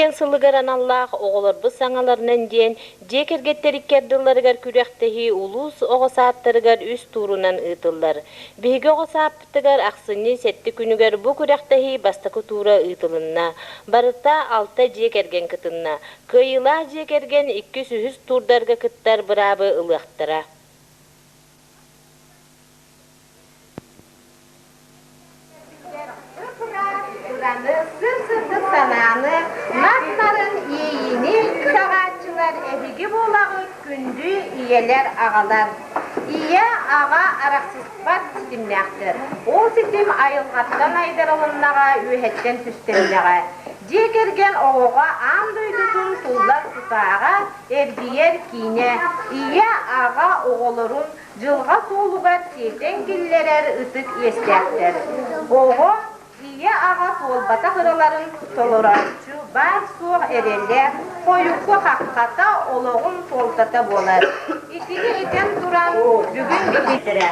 Кирген сылыгаран Аллах оғылар бұл саңаларынан ден, же кергеттериккерділерігер күректехи улус оғысааттырыгар үс турунан ытылар. Бейге оғысааппытыгар ақсыны сетті күнігер бұл күректехи бастақы тура ытылынна. Барыта алта же керген кытынна. Кыйыла же керген 200 турдарга кыттар бұрабы ылықтыра. Sır-sırtı sananı, nakların iyini, sağatçılar ebigi bolağı gündü iyeler ağalar. İye ağa araksızbat sitimnəxtir. O sitim ayılğattan aydarılınnağa, ühetten tüstemnağa. Cekergen oğuğa am duydudun tullar tutağa, ergiyer kine. İye ağa oğulurun jılğa soluğa seten gillerer ıtık estektir. Oğu İye ağa solbata kıraların tolorayçı bar soğ ereller, koyuklu hakkata oloğun soltata bolar. İkili eten duran bugün bitire.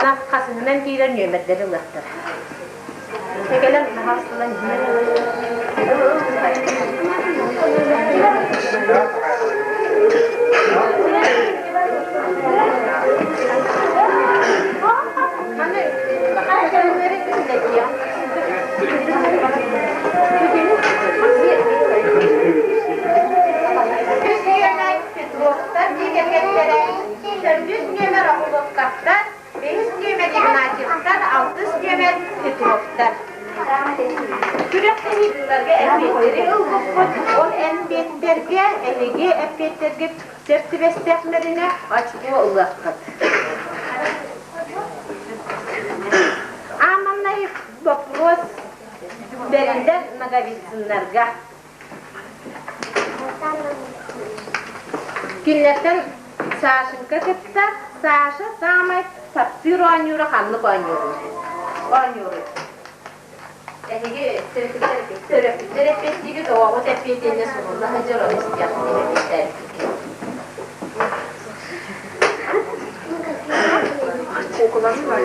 Nafkasından girer nimetleri ılaktır. Tekeler hastalan sertifesteklerine açığı ılaktır. Amanlayıp вопрос берендер наговицинлерге. Günlerden Сашенька кытта, Саша самай сапсыр ойнюру, ханлык ойнюру. Эһиги терапевтиги доого тепетене сонунда хажыры истияктер. Окуласы бар.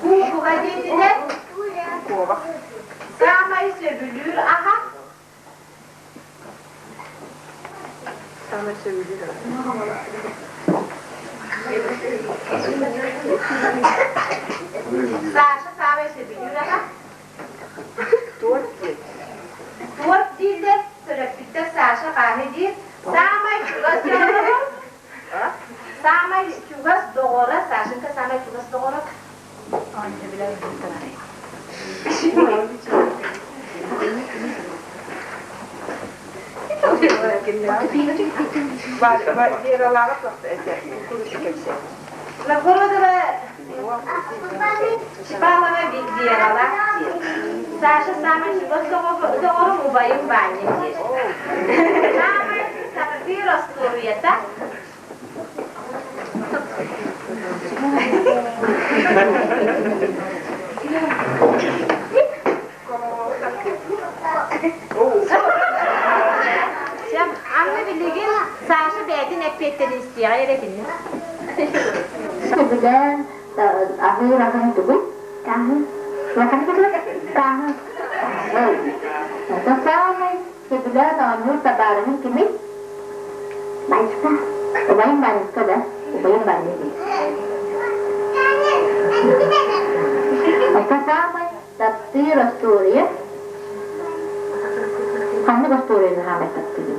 Куба дейдилер. Куба. Самай сөбүлүр аха. Самай сөбүлүр. Саша самай сөбүлүр аха. Торт дейдилер. Терапевтер Саша кахи дейд. Самай чугас doğru. Samay чугас doğru. Сашенька самай чугас doğru. Anne bile La gorodara Spalava Vigdiera Sasha samay чугас doğru mu bayım banye diye. Samay sapiro storieta. Sen anne bilgin Sasha bedin epetleri istiyor öğretin. Sebenarnya aku rasanya dulu, kamu rasanya dulu, kamu. Atau sama sebenarnya tahun tabaran kimi, baik tak? Ubayin baik kada, ubayin baik. Samay tafsir Asturiya. Kamu Asturiya nama tafsir.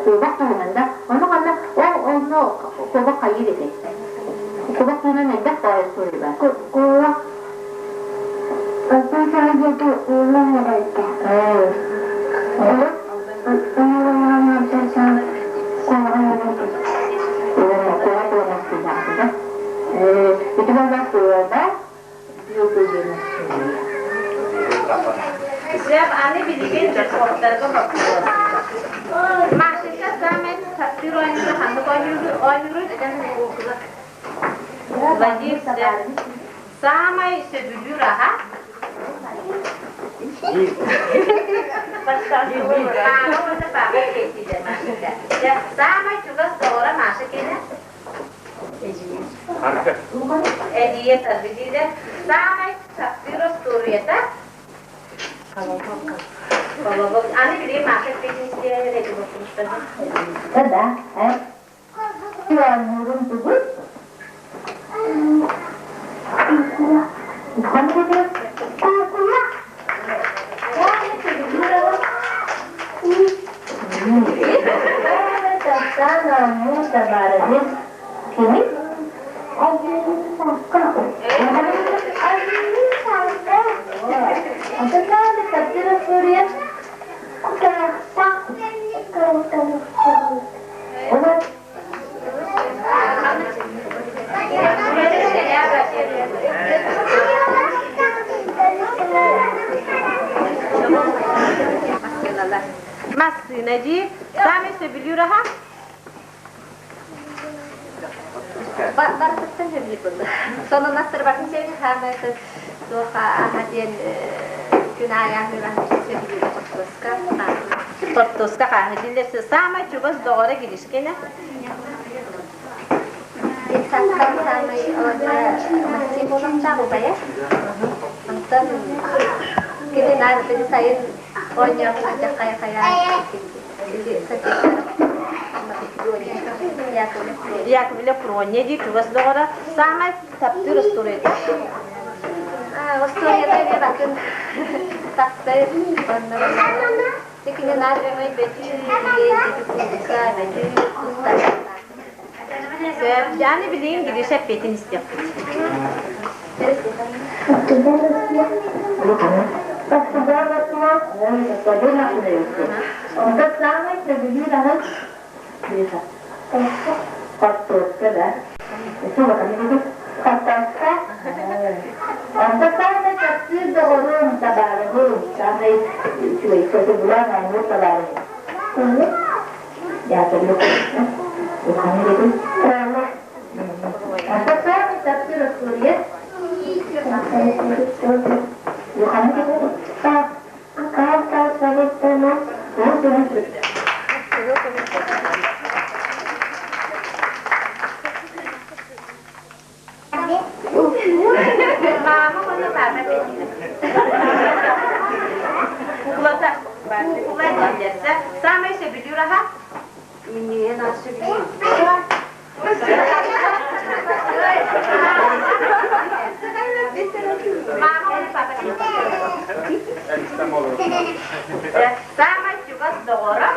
Kubak tu mana? Ono kana ono kubak kayu deh. Kubak tu mana dah kau Asturiya. Kubak. Apa sahaja tu ulang mereka. Itu bahasa Sunda, dia punya Siap ani bidikin dokter ko dokter. Masih sama tapi orang itu hantu orang wajib sama sebelum rahat. Kalau kita pakai tidak masuk ya. Sama juga seorang masuk ini. Dia terbiji deh. Sama terus tureta. Kalau ani beli masuk bisnis dia itu betul. ada, Tuan Nurun tubuh. Bukan itu. Tanahmu tabarin sini. Apa kan tafsir Suriah? Mas Najib, kami sebelum rahat. Baru tertentu begitu. Soalnya master baru saya hanya itu doa hadian junayah memang sebelum tertuskah. Tertuskah hadian sama coba doa gilish kena. Insan kan sama orang masih belum tahu ya. Antan kita nak jadi saya orang yang ajak kayak jadi setiap Ya kebila pronya di tugas doa sama tafsir Asturiya. Asturiya ini bahkan tafsir benar-benar. Sekian hari ini beci dia buka beci ustaz. Saya jangan bilang gini saya petin setiap. Untuk sampai sebelum rahat bisa. Kotor kan? Itu macam itu. Kotor kan? Untuk sampai tafsir doang tabarung sampai cuy sebulan anu tabarung. Ya perlu. Bukan itu. Untuk sampai tafsir Suriah. Bukan itu. Kau sakit tanah. Mama mana mana petin. Kulata, kulata biasa. Sama sebelum rahat. Ini nasib. Sama juga doa.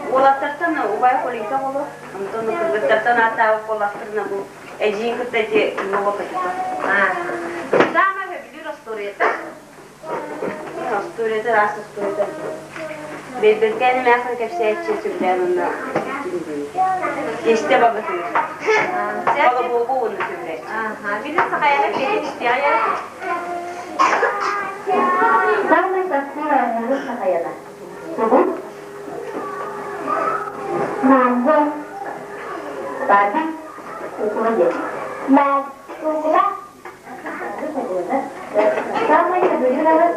Olah tertena, ubah kulit kamu loh. Untuk tertena tahu pola tertena bu. Ejin kita je nopo kita. Sama sebelum Asturiya. Asturiya rasa Asturiya. Bedken mekan kepseye çizgilerinde. İşte babasını. Baba bu onu söyle. Birisi hayale bir istiyor ya. Sampai tafsir harus hayal. Mampu. Tadi itu aja. Mampu. Sampai sebelum rahat.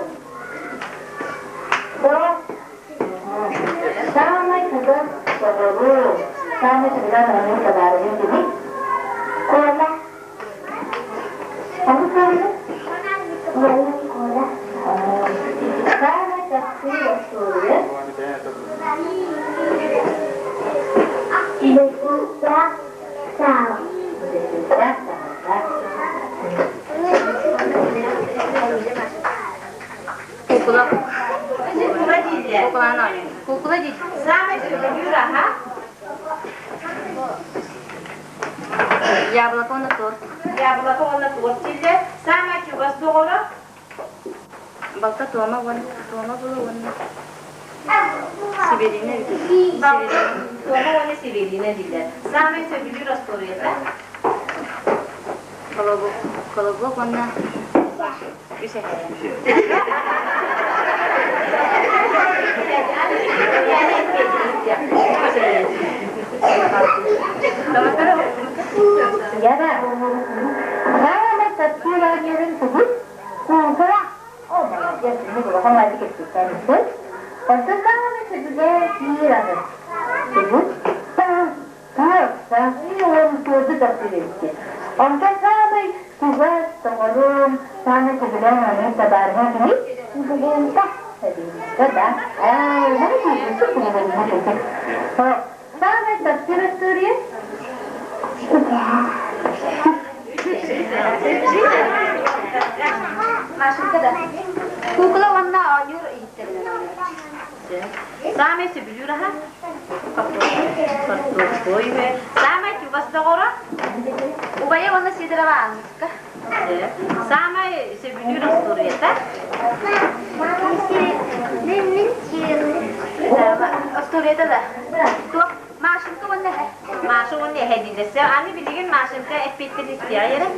Sampai sebelum sampai sebelum rahat tabarung ini. Kola. Kamu tahu ya? Kola. Sampai tafsir Suriah. Betul. Kukula. Kukula dilde. Kukulan oyun. Kukula değil. Same söylüyor ha. Yablaka onda tur. Yablaka onda tur dilde. Same çubas doğru. Balta tuama wan. Tuama bulu wan. Sibirine Bak, doğru onu Sibirine dilde. Same söylüyor astoriyete. Kalau gua wana. Bisa. Ya da. Saya tetap ngirim sebut. Kukula. Oh, ya sini juga kan lagi kita sebut. Untuk kami sudah kira sebut. Ini orang tua itu terpilih. Untuk kami tugas tenggelam kami sebelum kami tabarnya ini pemerintah tadi sudah. Nanti itu pemerintah itu. Kami terpilih. Masuk ke dah. Kukula wana oyur itu. Same söylüyor ha. Kapı be. Same çubas doğru. Ubaya wana sidra wan. Same söylüyor astoriyete. Astoriyete dah. Tuh masuk ke wana hai. Maaşı onu ne hediyesi? Ani bildiğin maaşımda epeytir istiyor yere.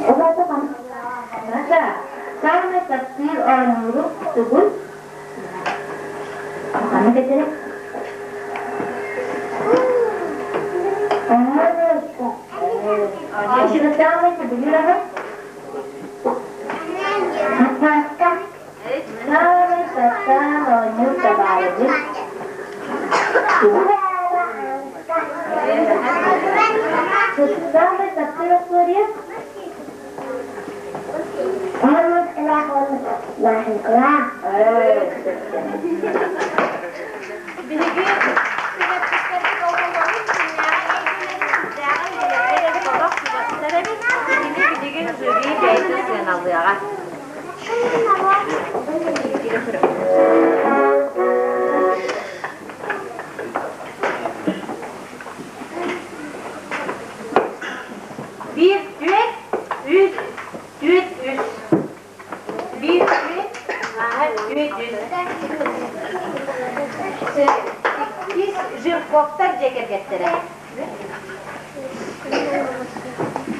Obat apa? Masa kami tafsir An-Nur sebut. Kami kecil. Sudah kami sebelum apa? Kami tafsir An-Nur terbaik. Kami tafsir Suriah. Bir düet, üç, düet, üç. Bir düet, düet, üç. Biz jırkoktar cekergetlere.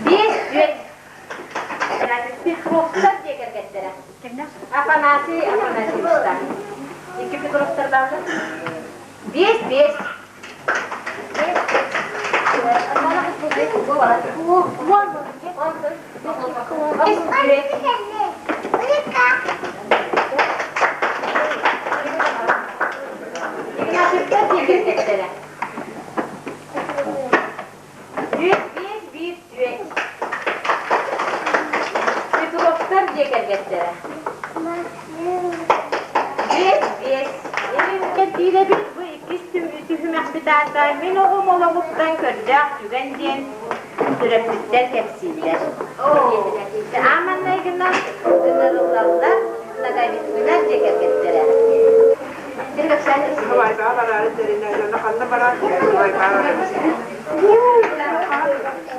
Bir düet. Yani pikroktar cekergetlere. Apanasi işte. İki pikroktardan da. Bir. Ben oğum olamuktan körcek, tügencen, süreplikler hepsiyle. Aman ne günler, ınırılarlar, nagaylıklar cekergetlere. Vai para parar el terreno, no falta para vai para.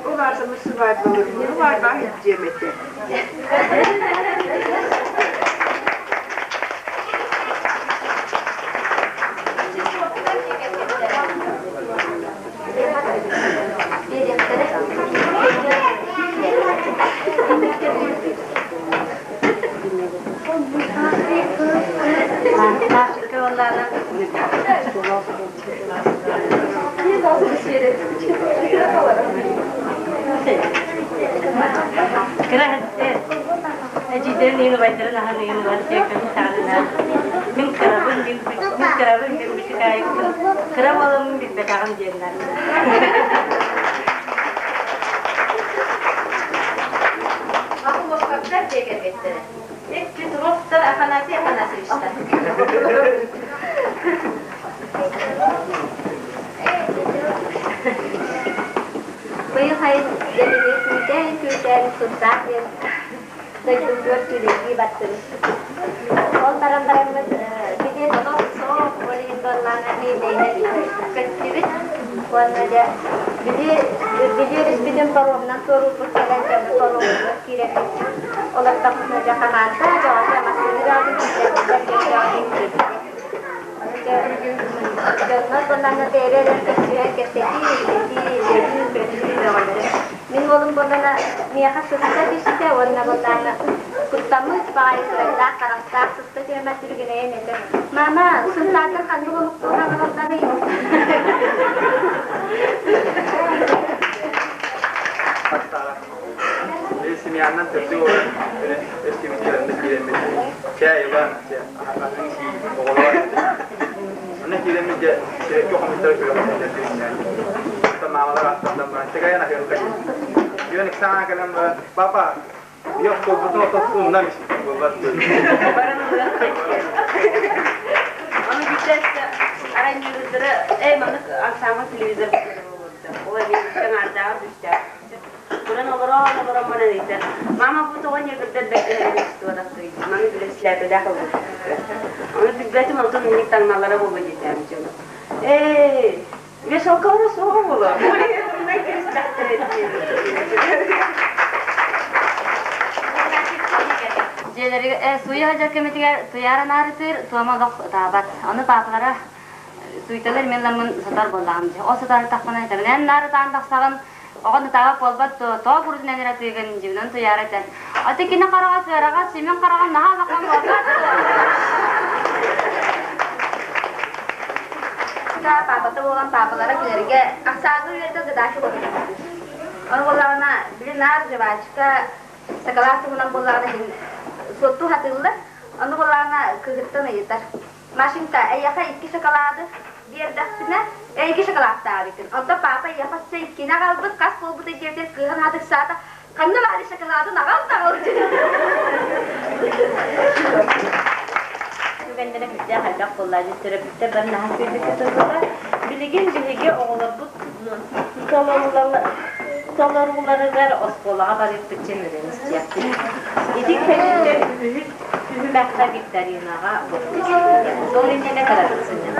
O varsa mı vai bulur mu? Vai para cemete. أجدر لي نبادر لها لي نبادر كمثالنا من كرابن بشكاية كراب ولا من بيتبعهم جنة Aku mau kerja gitu. Itu terus apa nasi bisa. Bây giờ hay jadi kita yani susah ya. Dua lagi batul. All barang-barang kita tolong so boleh indolana ni kecil. Warna dia video disebutkan parom nantoru perkiraan jam parom perkiraan olah takut saja kanada jawabnya masih tidak jangan pernah ngerti dan kecil min bolong pernah niaga susah di situ warna botana kutamu pakai selera karakter seperti yang masih begini ini mama susah kan dulu orang tadi sini anak tentu estimasikan negeri saya juga anak si pokoknya anak kita menjadi sesuatu yang kita sudah menjadi sama orang sama segala nak yang kaji dia nak sana kalau bapa dia kau betul betul nangis betul Onu gidecekse arayın yürüdüre, mana akşama televizyon o evi kenarda düştü. Buran olur mana neyse. Mama bu toğanya gidder bekleyen istiyorlar kıydı. Mami bile silahı da kabul. Onu dikkatimi altın minik tanmalara bu beceriyorum canım. Ve sokağa soğuk olur. Bunu kristahtır etmiyor. Jadi suya aja kemitiga tuyara naritir tuama dok tabat. Anu papalara suyteler men lamun satar bolam je. O satar takana tenen nar tan taksagan ogon tawa polbat to kurus nenera tuigan jivnan tuyara tan. Ate kina karaga seraga simen karaga naha bakam bolat. Kita papa tu bolam papalara kinerge aksagu itu gedashi bolam. Anu bolana bili nar jebachka sekelas tu bolam bolana suatu hatilah, anu bolana kegiatan itu. Masih tak, ayah kan ikut sekolah tu, biar dah sana, ikut sekolah tadi kan. Untuk papa ayah pasti ikut nak kalau kas pun buat jadi kehan hati sata, kan nak lari sekolah tu nak kalau tu. Benden bir halde kolları terapide ben nasıl bir kızlar bilgin oğullar bu Salonları ver oskolağa barıp biçemediniz ya. İdik peşinde hühümekler gider yanağa. Sonra ne kadar kısınca.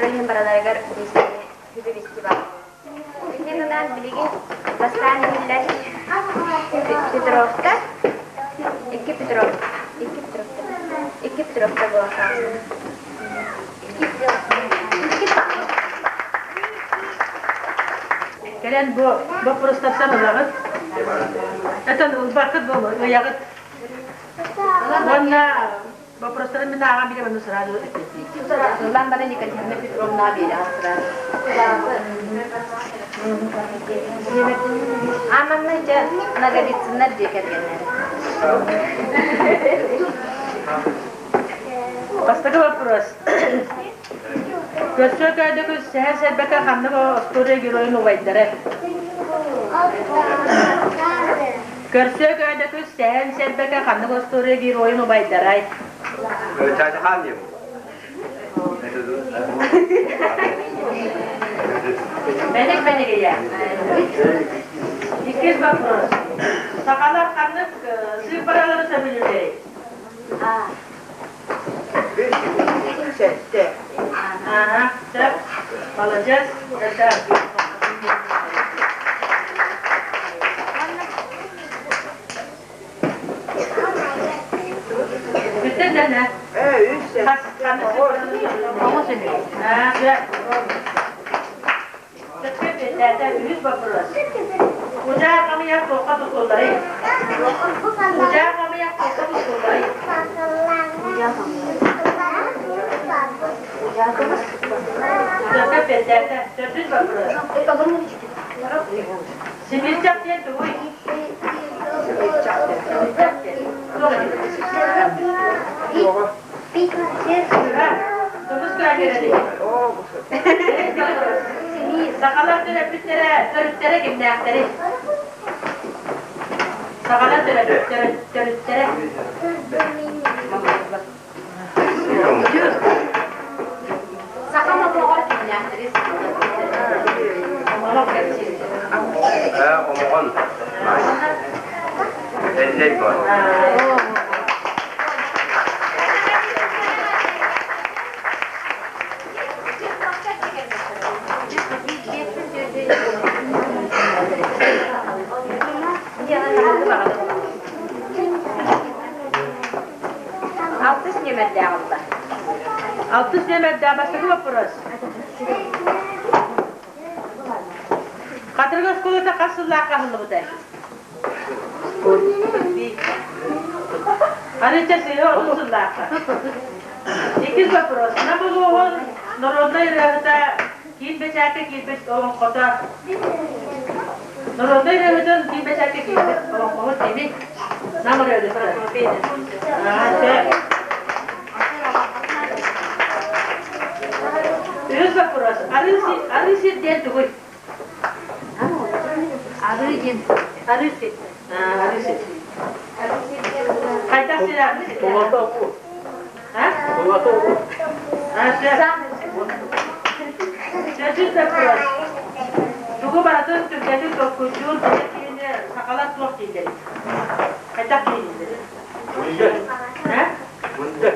Yang berada di hidup istimewa. Ini memang bilgi bastan bilas Petrovka, iki Petrovka gua kan. Kalian bu prostasyon olarak, itu berkat bu yagat. Warna bu prostasyon mana akan bila manusia itu. Sulam pada ni kerja ni Petrom nabi dah sekarang. Aman aja, naga di sana dia kerja ni. Pasti tu pros. Kerja kerja tu sehat betul kan? Naga story giro ini wajib deh. Körsök öyle kösten selbeke kanlı gösteriyor bir oyun obaydaray. Çarşı hangi bu? Benek ya. İkiz bakıyoruz. Sakalar kanlık sığ paraları sömürüyor. Sette. Aha, tıp. Alacağız. Yeter. Bütün de ne? Üç sette. Ama seni. Ha, güzel. Tıpkı bizlerden yüz bakıyoruz. Ucağa kamayak toka tutulları. Ucağa kamayak toka tutulları. Tıpkı bizlerden yüz bakıyoruz. Simitçak diye duy. Simitçak diye. Tümüz köyleri. Sakalar törepütlere, törütlere gimnakları. Sakalar törütlere. Sakama boğaz gimnakları. Omoğon. Ellek var. Altış yemek devamlı. 60 yemek daha başka yapıyoruz. Katırgız kolunda kasırlar kahırlı bu da. Anıçası yok, uzunlar. İkiz yapıyoruz. Ne bu oğul? Narodna yürüyüşte kim beçerke kim beç oğul kota. Narodna yürüyüşte kim beçerke kim beç oğul kota demek. Ne var öyle sonra? Yüz yapıyoruz. Arısı diye duy. Arısı. Arısı. Kayda silah arısı. Tomata bu. Ha? Tomata bu. Sözü yapıyoruz. Tuğu baratın Türkiye'de tokucuğun Türkiye'de sakalar çok değil. Kayda değil. Bunda. Ha? Bunda.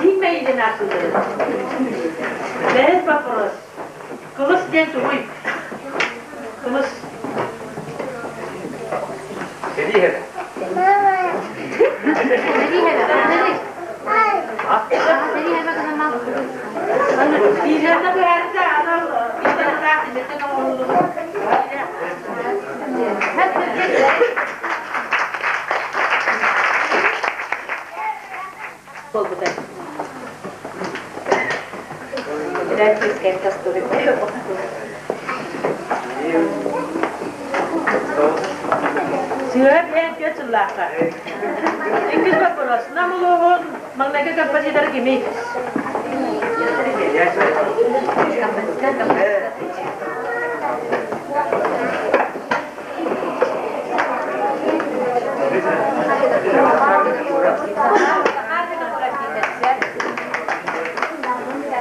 Bilmeyin nasıl. Beres bakıyoruz. Kılıç diye duy. Kılıç. Seri hele. İleride bir yerde adam bir tane daha dinletin oğlunu. Oldu be. Biraz kısket kastırıyor. Siapa yang dia celaka? Ingin berperas, namun lohon mengenai kapasitas kimi.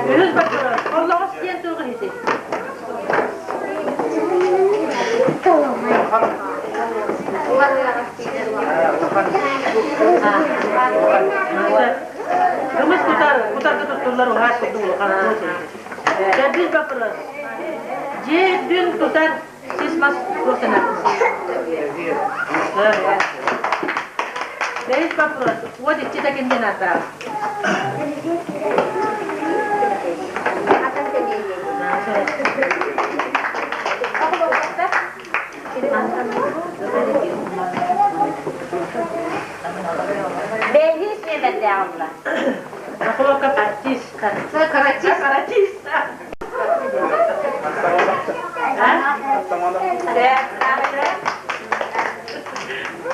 Yunus berperas, Allah sekian tu kerja. Kamu putar ke tular orang dulu kan terus. Jadi berperas. Jadi putar sismas terusnya. Jadi berperas. Wajib kita kini nata. Behis yemek devamlı. Aku ke Karatis. Karatis.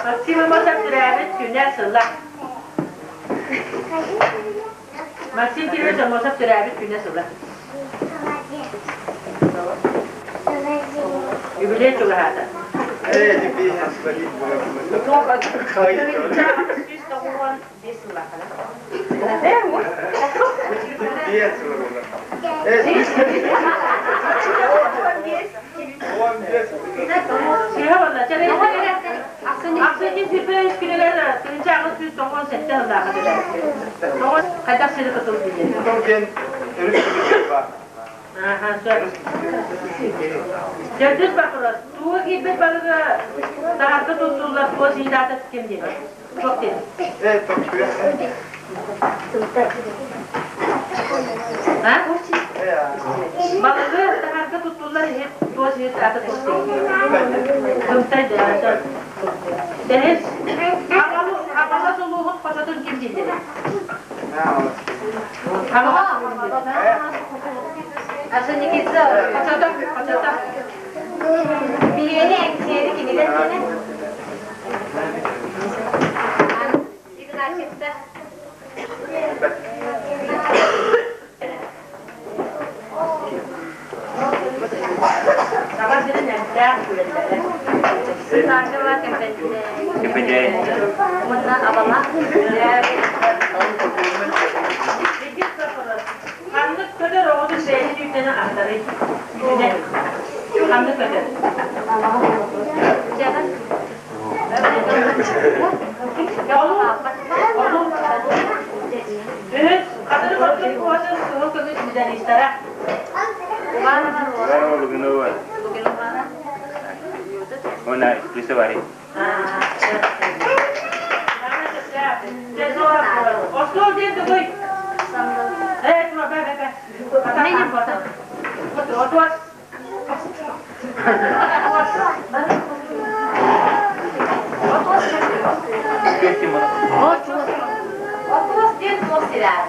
Maksimum masak dirabet günler sılak. Maksimum kilo masak dirabet günler sılak. Jubilee juga ada. Jadi lagi Jadi bapak, tuh ibu bapak dah tutullah tuh sih dah terkini dia, coklat. Hah? Bapak dah tutullah ini tuh sih dah terkini. Coklat dah. Jadi, apa soluh pasatun kini dia. Aslında kita Pasatun. bileni eksiğini kimi de sene. Itu nakitsa. Sabah sini nyantai bulan dah. Sangat banget tempatnya. Mana apalah? Dikit bapak. Kandık kadar oldu seni yüklenen aktarı. Kandık kadar. Jangan. Ya oğlum. Evet, kadını bakın kuasa soğuk kızı bizden ister. Bueno, lo que no va. Una expresa varia. Oslo diye de koy. Evet, bak. Ne yapalım? Otur. Otros diye dostilar.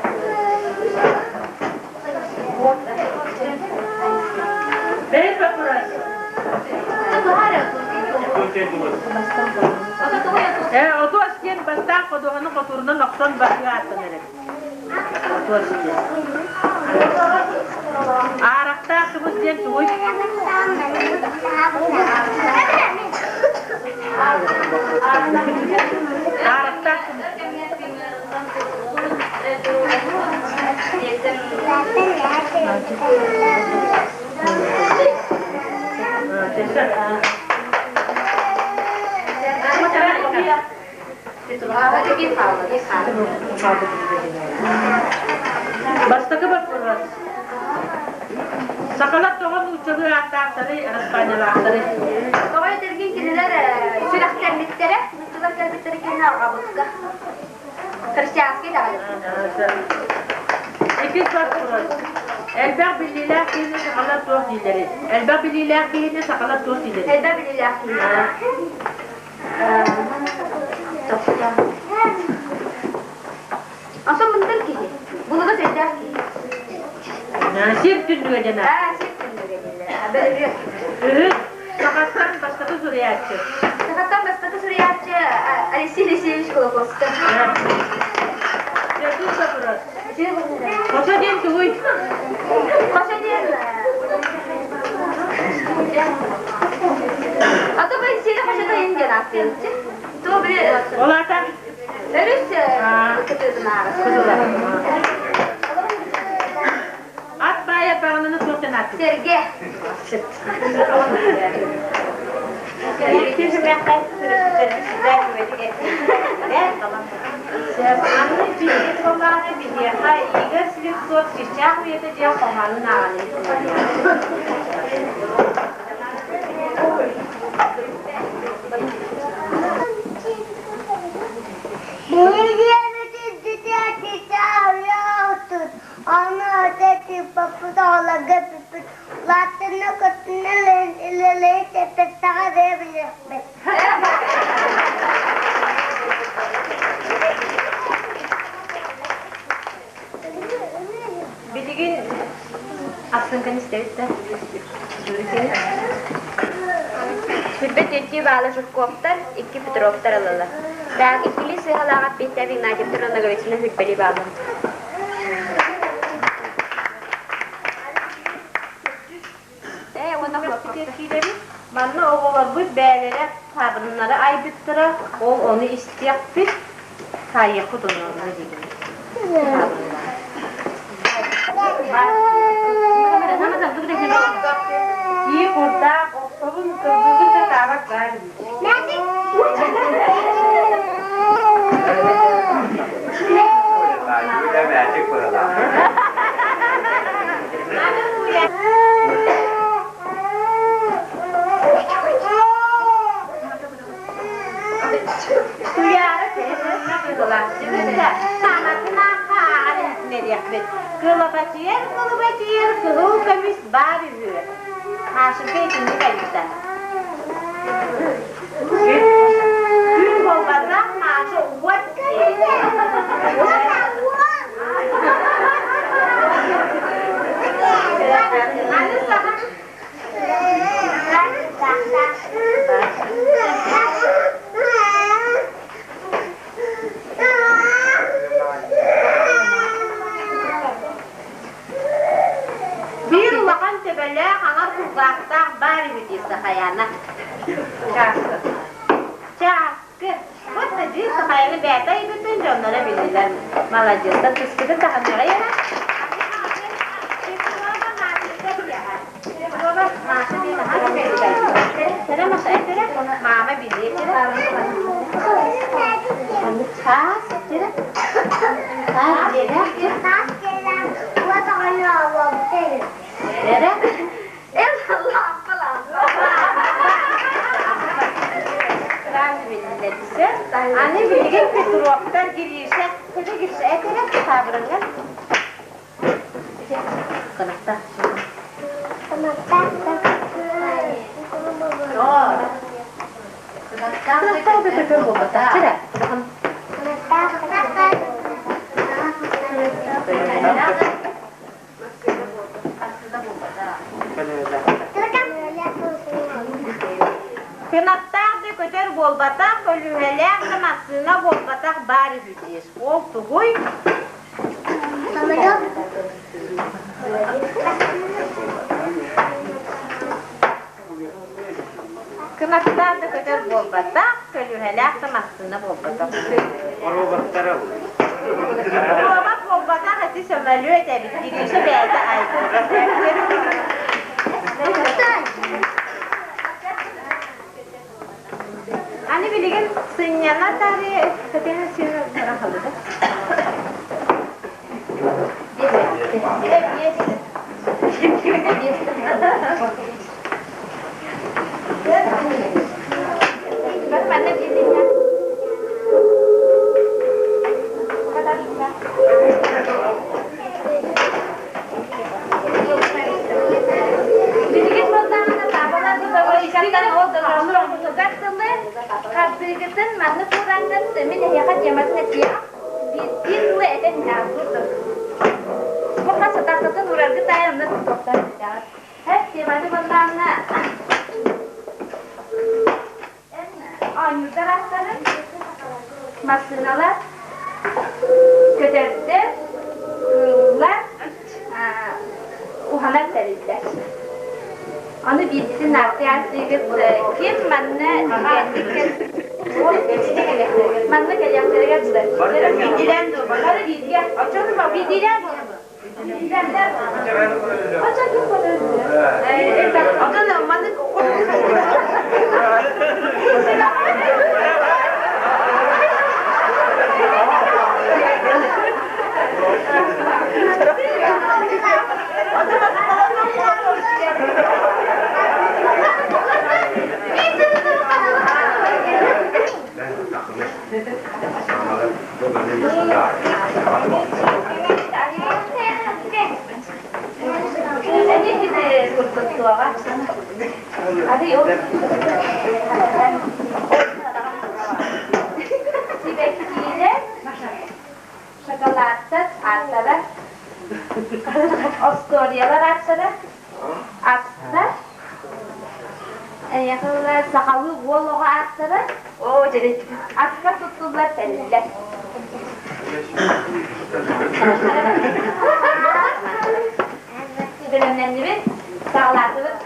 Ben bakarız. Otur askiyen bastan koduğunu koturunu noksan bakıya atlanır. Otur askiyen. Arakta kıvız diyen tuğuy. Arakta Basta ka ba puras? Sakalat to'g'on uchaga ataqtari, Espanyol aqtari. To'g'ri tergin kirilar, shunaqa bittara, shunaqa bittara kina qabutga. Hristiyanski dağılır. İkiz bak puras. Elbaq billiler kiyini sakalat to'q dilleri. Elbaq billiler kiyini sakalat to'q dilleri. Elbaq billiler kiyini. Asal bentar ki, bunu da sedar ki. Nasir tündüğe cana. Sir tündüğe cana. Evet, sakattan başka soruya açı. Sakattan başka soruya açı. Alisi şkola kostu. Ya dur sapıras. Kosa diyen tuğuy. Kosa diyen. Atau ben sini kosa diyen cana. Tuh bir. Ola ta. Terus keturunan. At baya paranını sortan at. Serge. Bilgin aslında istedik de. Hübbet etki bağlaşık koptar, iki fotoğraflar alalı. Daha ikili sıhhalagat bittiğin nakiptir ona göğsüne hübbeli bağlı. Ona koptar. Manna oğullar bu bələrə sabırınları aydıttıra, onu istəyək bir sayı kudunlarına dedim. İyi burada, oğulun kızgın da tabak var. Kılığı kamis bari hüre. Karşıda içinde kayıpta. Gün bolbazak maaşı uvat. Bir ulakan tebele hangar kuzakta bari bitisi hayana. Çaskı. Bu da cins hayanı beytayı bütün canlara bilirler. Malacısta tüsküde tahanlara yana. Maaşı bir daha bilirler. Sana masa etire, mama bilir. Ças, etire. Ças, etire. Nere? Allah falan. Milletisi. Anne bilgin Petrok'tar girişe, kıza girişe, etere sabrınlar. Kanakta. Kanakta da köpür buldu. Çire. Kınattağdı köter bolbatak, ölühelek kınatsına bolbatak bari büdüyüz. Oldu huy. Kınattağdı köter bolbatak, ölühelek kınatsına bolbatak. Olmak bolbatak hati sömelü edebilir. Girişi beyde aydın. Hani bilgin sınyalar tarihi katına sınır bırakıldı. Ben de bildiğim. Kadrigetin manna kurangdan semin yakat jamatna dia bitin we eden nyabur. Bukan setak-setak urarga tayam na dokter jamat. Hep dimana bandana. Anyuda rastları masinalar köterde kıllar uhanak terizler. Onu bilsin artık kim manna manna kayaklarga tutar. Bildiren de var. Hadi bildiren. Açalım bak bildiren. Bildirenler. Açalım bakalım. Açalım manna. Şokolatlı atları, ostoryalar atları, atlar, yakınlar sakalı boluğa atları, o jadi atlar tuttular teller. Dönemlerini sağlatılıp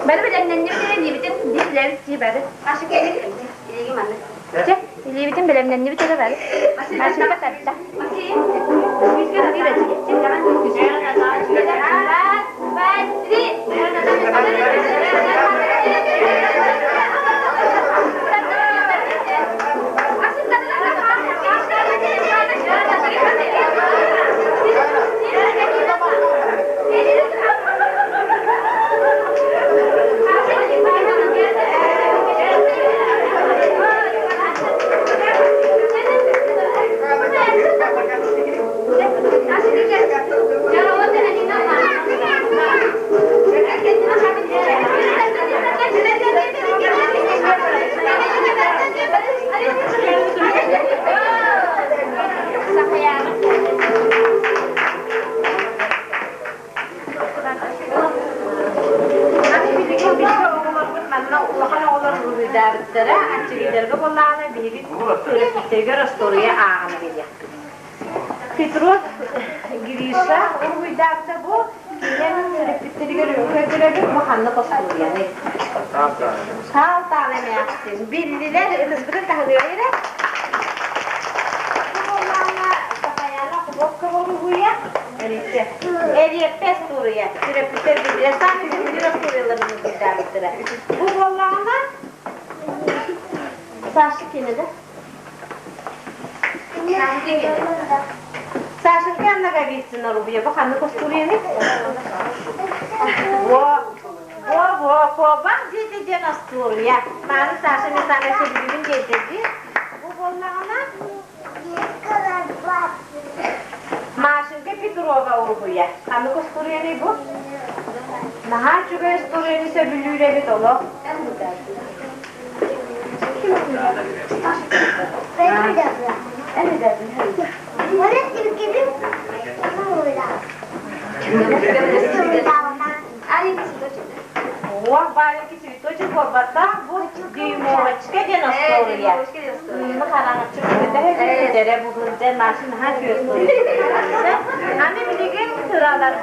Baru belanjanya betul dia dari si baru. Masuk ini gimana? Cek, ini betul belanjanya betul baru. Masuk ke tadi. Masih. Bisa tadi dah cek. Jangan bisa. Terus girişe o vidakta bu yine repetleri görüyor. Repetleri bu hanna kosturuyor yani. Sağ tane ne yaptın? Bildiler kızdık tahliye yere. Allah'ına sakayana kubok bu ya. Öyleyse. Eliye pes duruyor. Repetler bildiler. Sadece bildiler soruyorlarını vidakta. Bu Allah'ına saçlı kine de. Saçın kendine gitsin arabaya. Bak anne kosturuyor ne? Bak dedi cenas duruyor. Bana saçın insana sevdiğim dedi. Bu bollağına maaşın ki bir durova arabaya. Anne kosturuyor ne bu? Naha çünkü kosturuyor ne sebilüyle bir dolu. Wah, banyak cerita juga bata, bu di Moraczka dia nastoria. Makanan cukup kita jadi bukan jadi masih hancur storia. Kami bikin suradan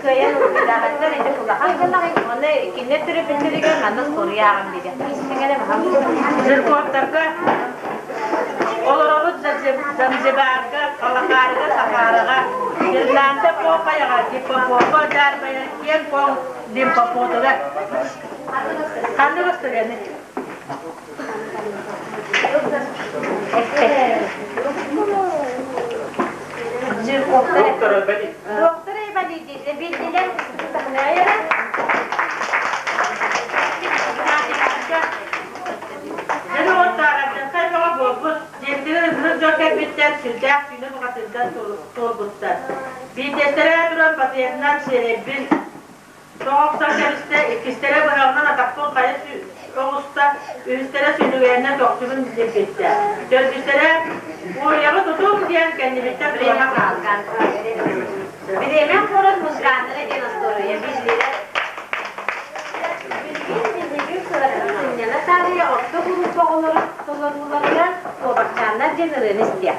kaya nulisan itu itu pula. Kan mana kini terus kan mana storia kami dia. Tinggal paham. Jerkot terka. Olur zamzibarga, kalakarga, sakaraga. Irlanda po kaya di po dar bayan po limpa po tuga. Kandu gusto yan eh. Doktor ibadi bildiler tanaya. Jadi orang kan kalau bobot jadi joket bicara sudah sudah mengatakan tolbutan. Bicara turan patiennan serebin. Soğuksa ikistere bırakılan atakton kayıt soğuksa üstere sünüverine doktorun bitti. Dördüstere o yağı tutum diyen kendi bitti. Bireymen kalkan. Bireymen korun muskanları cenas doğruya bildiler. Bildiğin sıradan sinyala sadece orta grup oğullarından o bakçanlar cennerini istiyor.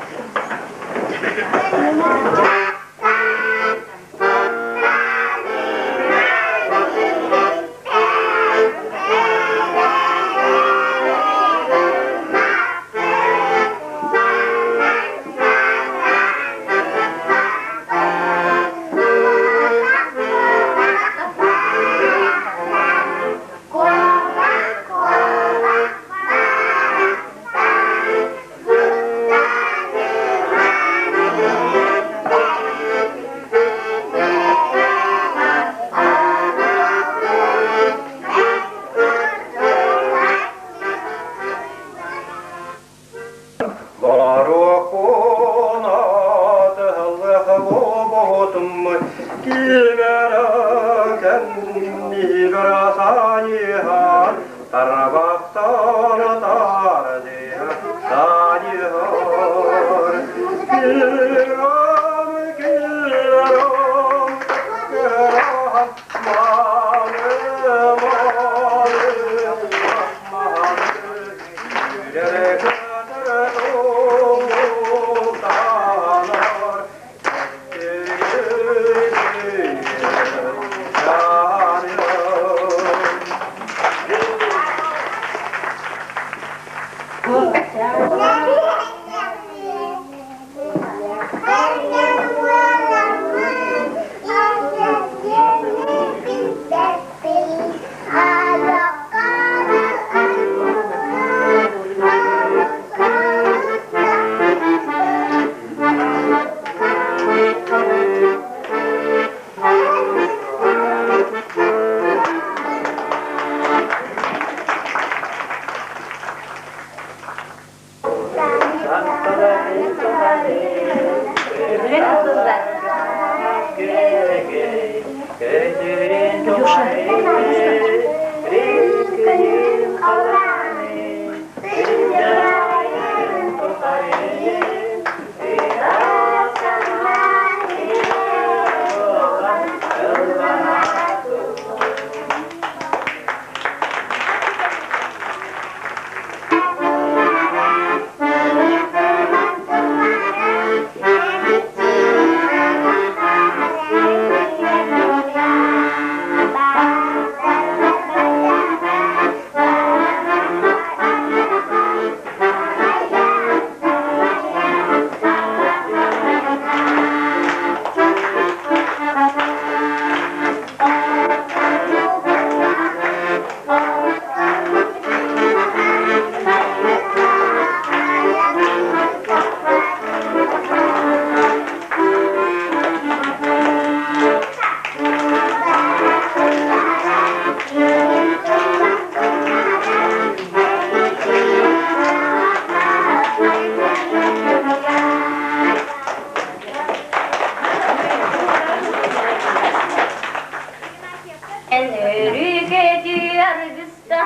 Tarabaktan tardiha,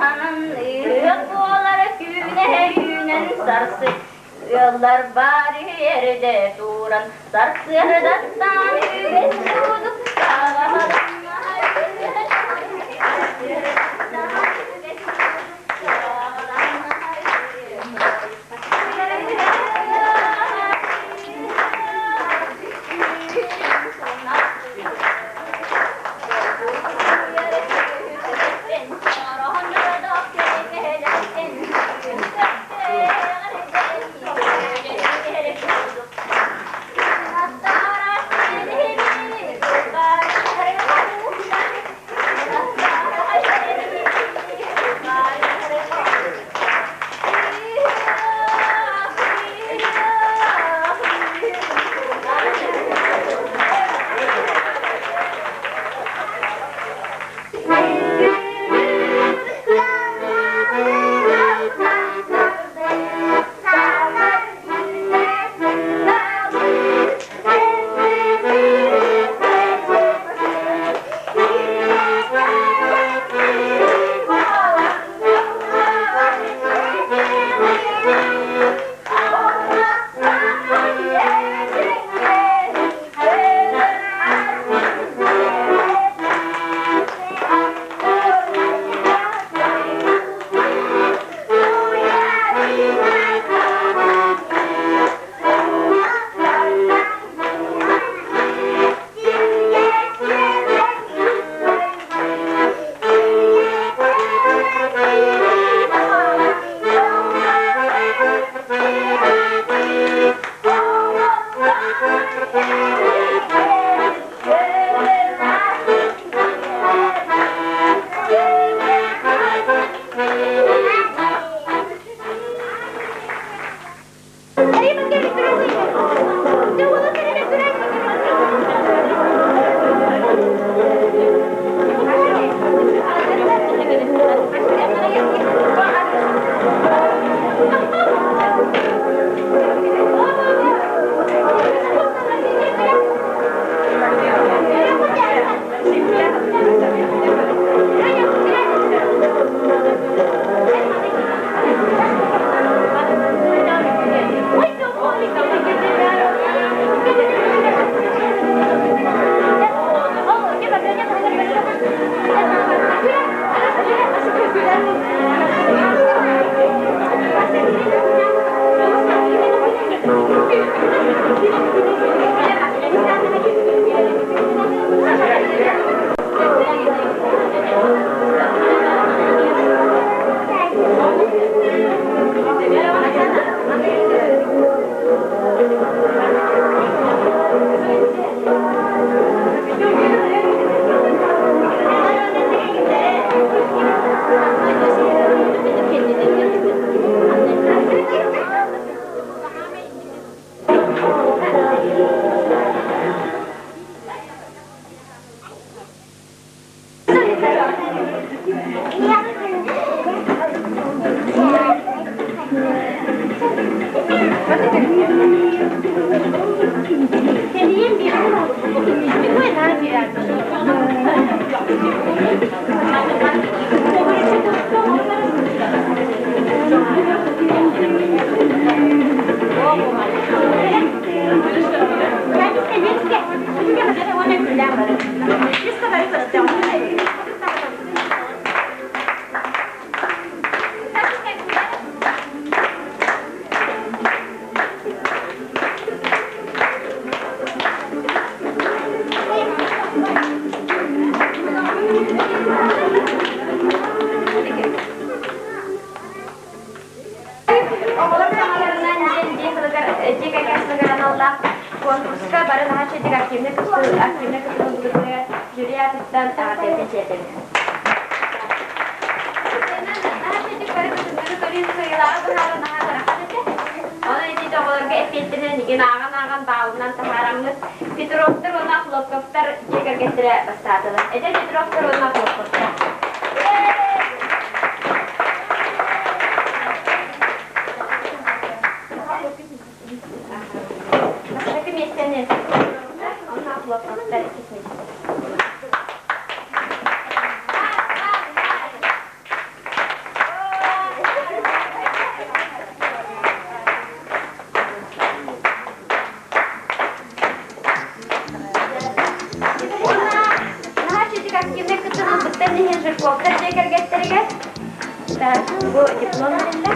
Sahanın yolları güne günen sarsı Yollar bari yerde duran Sarsı yaradan yübet tutup Sağlarına Sen ne hizir kopta çeker getiriyor? Bu diploma ne?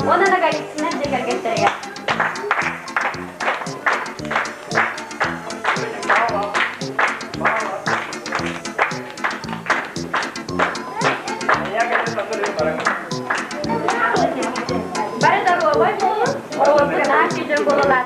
Ona da gayetsinler çeker getiriyor. Bari da bu boy mu? O bir tane bir de bulalar.